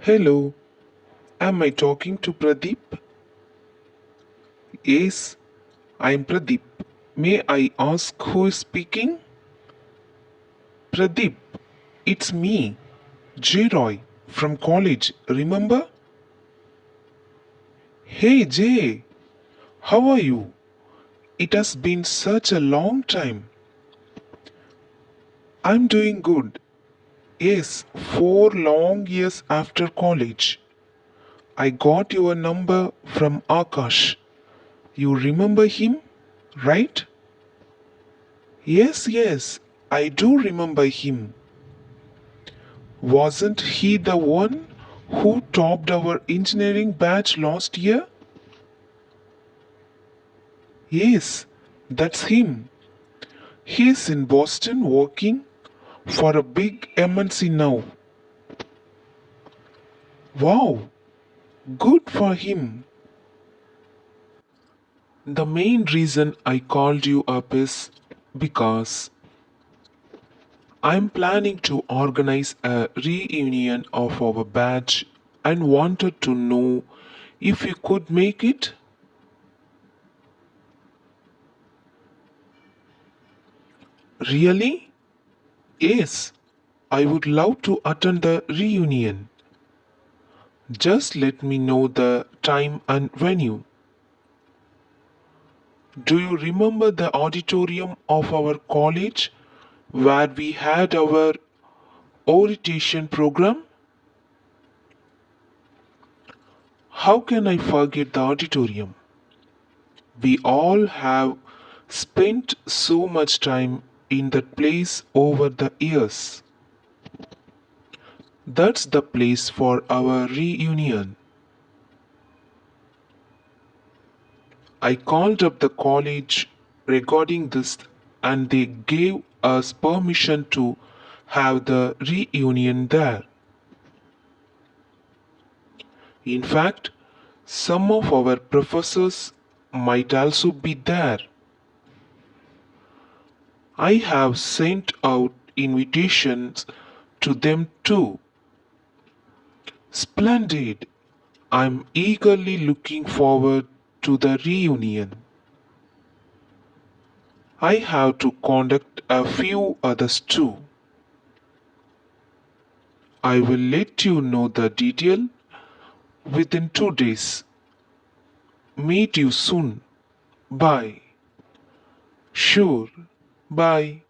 Hello, am I talking to Pradeep? Yes, I am Pradeep. May I ask who is speaking? Pradeep, it's me, J. Roy, from college, remember? Hey Jay, how are you? It has been such a long time. I'm doing good. Yes, 4 long years after college. I got your number from Akash. You remember him, right? Yes, I do remember him. Wasn't he the one who topped our engineering batch last year? Yes, that's him. He's in Boston working for a big MNC now. Wow, good for him. The main reason I called you up is because I'm planning to organize a reunion of our batch and wanted to know if you could make it. Really? Yes, I would love to attend the reunion. Just let me know the time and venue. Do you remember the auditorium of our college where we had our orientation program? How can I forget the auditorium? We all have spent so much time in that place over the years. That's the place for our reunion. I called up the college regarding this and they gave us permission to have the reunion there. In fact, some of our professors might also be there. I have sent out invitations to them too. Splendid! I'm eagerly looking forward to the reunion. I have to contact a few others too. I will let you know the detail within 2 days. Meet you soon. Bye. Sure. Bye.